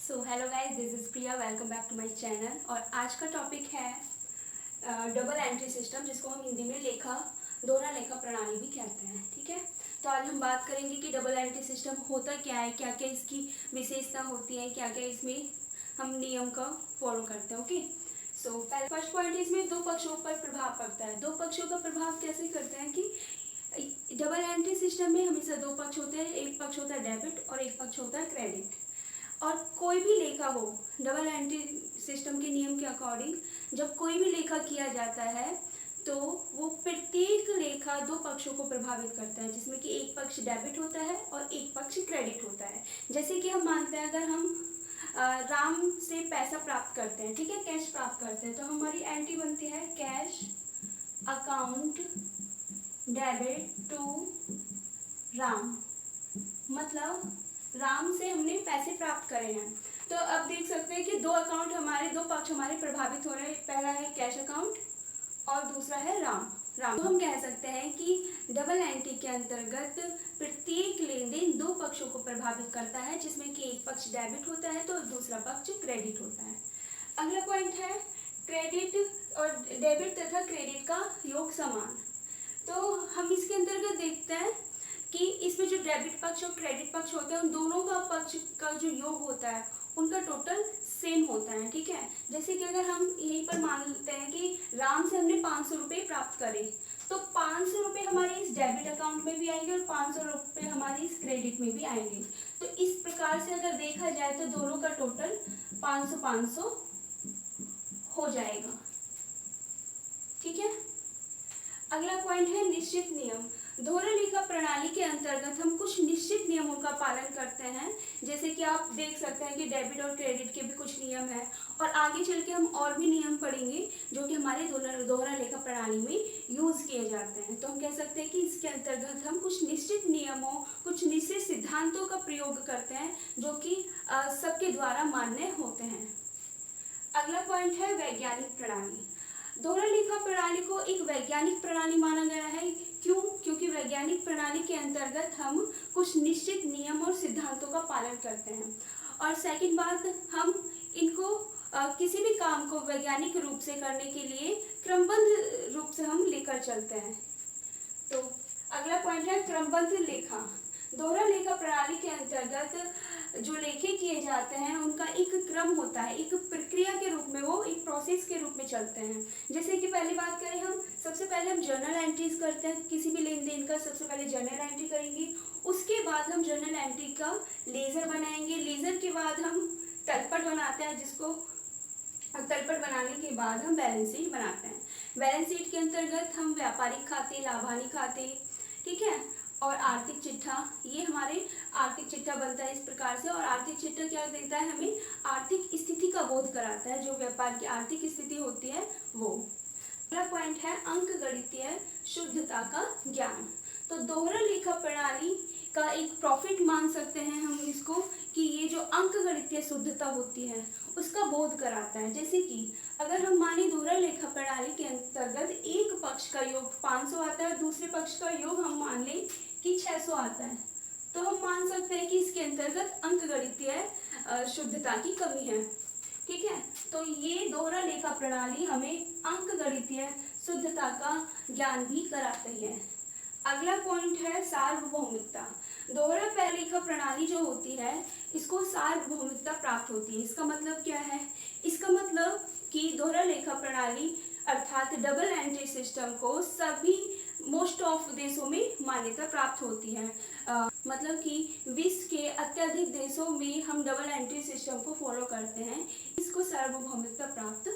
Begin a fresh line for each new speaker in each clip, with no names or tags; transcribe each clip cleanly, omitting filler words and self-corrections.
So hello guys, this is Priya. Welcome back to my channel. और आज का topic है डबल एंट्री सिस्टम, जिसको हम हिंदी में दोहरा लेखा प्रणाली भी कहते हैं। ठीक है, तो आज हम बात करेंगे कि डबल एंट्री सिस्टम होता क्या है, क्या क्या इसकी विशेषता होती है, क्या क्या इसमें हम नियम का फॉलो करते हैं। ओके, सो फर्स्ट पॉइंट, इसमें दो पक्षों पर प्रभाव पड़ता है। दो पक्षों का प्रभाव कैसे करते हैं कि डबल एंट्री सिस्टम में हमेशा दो पक्ष होते हैं। एक पक्ष होता है डेबिट और एक पक्ष होता है क्रेडिट। और कोई भी लेखा हो, डबल एंट्री सिस्टम के नियम के अकॉर्डिंग जब कोई भी लेखा किया जाता है तो वो प्रत्येक लेखा दो पक्षों को प्रभावित करता है, जिसमें कि एक पक्ष डेबिट होता है और एक पक्ष क्रेडिट होता है। जैसे कि हम मानते हैं, अगर हम राम से पैसा प्राप्त करते हैं, ठीक है, कैश प्राप्त करते हैं, तो हमारी एंट्री बनती है cash account debit to Ram. मतलब राम से हमने पैसे प्राप्त करे हैं। तो अब देख सकते हैं कि दो पक्ष हमारे प्रभावित हो रहे हैं। पहला है कैश अकाउंट और दूसरा है राम। तो हम कह सकते हैं कि डबल एंट्री के अंतर्गत प्रत्येक लेन देन दो पक्षों को प्रभावित करता है, जिसमें कि एक पक्ष डेबिट होता है तो दूसरा पक्ष क्रेडिट होता है। अगला पॉइंट है क्रेडिट और डेबिट तथा क्रेडिट का योग समान। तो हम इसके अंतर्गत देखते हैं कि इसमें जो डेबिट पक्ष और क्रेडिट पक्ष होते हैं, उन दोनों का पक्ष का जो योग होता है उनका टोटल सेम होता है। ठीक है, जैसे कि अगर हम यहीं पर मानते हैं कि राम से हमने 500 रुपये प्राप्त करे, तो 500 रुपये हमारे इस डेबिट अकाउंट में भी आएंगे और 500 रुपये हमारे इस क्रेडिट में भी आएंगे। तो इस प्रकार से अगर देखा जाए तो दोनों का टोटल 500-500 हो जाएगा। ठीक है, अगला पॉइंट है निश्चित नियम। दोहरा लेखा प्रणाली के अंतर्गत हम कुछ निश्चित नियमों का पालन करते हैं। जैसे कि आप देख सकते हैं कि डेबिट और क्रेडिट के भी कुछ नियम हैं, और आगे चल के हम और भी नियम पढ़ेंगे जो कि हमारे दोहरा लेखा प्रणाली में यूज किए जाते हैं। तो हम कह सकते हैं कि इसके अंतर्गत हम कुछ निश्चित नियमों, कुछ निश्चित सिद्धांतों का प्रयोग करते हैं जो कि सबके द्वारा मान्य होते हैं। अगला पॉइंट है वैज्ञानिक प्रणाली। दोहरा लेखा प्रणाली को एक वैज्ञानिक प्रणाली माना गया है। क्यों? क्योंकि वैज्ञानिक प्रणाली के अंतर्गत हम कुछ निश्चित नियम और सिद्धांतों का पालन करते हैं। और सेकंड बात, हम इनको किसी भी काम को वैज्ञानिक रूप से करने के लिए क्रमबद्ध रूप से हम लेकर चलते हैं। तो अगला पॉइंट है क्रमबद्ध लेखा। दोहरा लेखा प्रणाली के अंतर्गत जो लेखे किए जाते हैं उनका एक क्रम होता है, एक प्रक्रिया के रूप में, वो एक प्रोसेस के रूप में चलते हैं। जैसे कि पहली बात करें, हम सबसे पहले हम जर्नल एंट्रीज करते हैं। किसी भी लेन देन का सबसे पहले जर्नल एंट्री करेंगे, उसके बाद हम जर्नल एंट्री का लेजर बनाएंगे। लेजर के बाद हम तलपट बनाते हैं, जिसको तलपट बनाने के बाद हम बैलेंस शीट बनाते हैं। बैलेंस शीट के अंतर्गत हम व्यापारिक खाते, लाभानी खाते, ठीक है, और आर्थिक चिट्ठा, ये हमारे आर्थिक चिट्ठा बनता है इस प्रकार से। और आर्थिक चिट्ठा क्या देता है? हमें आर्थिक स्थिति का बोध कराता है, जो व्यापार की आर्थिक स्थिति होती है वो। अगला पॉइंट है अंकगणितीय शुद्धता का ज्ञान। तो दोहरा लेखा प्रणाली का एक प्रॉफिट मान सकते हैं हम इसको, कि ये जो अंकगणितीय शुद्धता होती है उसका बोध कराता है। जैसे कि अगर हम माने दोहरा लेखा प्रणाली के अंतर्गत एक पक्ष का योग 500 आता है और दूसरे पक्ष का योग हम मान लें कि 600 आता है, तो हम मान सकते हैं कि इसके अंतर्गत अंकगणितीय शुद्धता की कमी है। ठीक है, तो ये दोहरा लेखा प्रणाली हमें अंकगणितीय शुद्धता का ज्ञान भी कराती है। अगला पॉइंट है सार्वभौमिकता। दोहरा लेखा प्रणाली जो होती है, इसको सार्वभौमिकता प्राप्त होती है। इसका मतलब क्या है? इसका मतलब कि दोहरा लेखा प्रणाली अर्थात डबल एंट्री सिस्टम को सभी मोस्ट ऑफ देशों में मान्यता प्राप्त होती है। मतलब कि विश्व के अत्यधिक देशों में हम डबल एंट्री सिस्टम को फॉलो करते हैं, इसको सार्वभौमिकता प्राप्त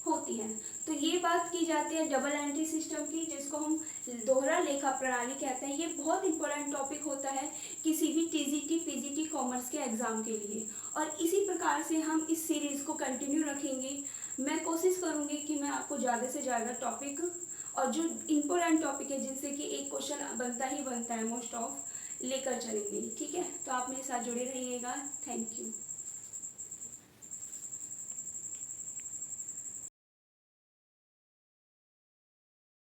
होती है। तो ये बात की जाती है डबल एंट्री सिस्टम की, जिसको हम दोहरा लेखा प्रणाली कहते हैं। ये बहुत इंपॉर्टेंट टॉपिक होता है किसी भी टीजीटी, पीजीटी, कॉमर्स के एग्जाम के लिए। और इसी प्रकार से हम इस सीरीज को कंटिन्यू रखेंगे। मैं कोशिश करूंगी कि मैं आपको ज़्यादा से ज़्यादा टॉपिक और जो इम्पोर्टेंट टॉपिक है, जिनसे कि एक क्वेश्चन बनता ही बनता है मोस्ट ऑफ, लेकर चलेंगे। ठीक है, तो आप मेरे साथ जुड़े रहिएगा। Thank you.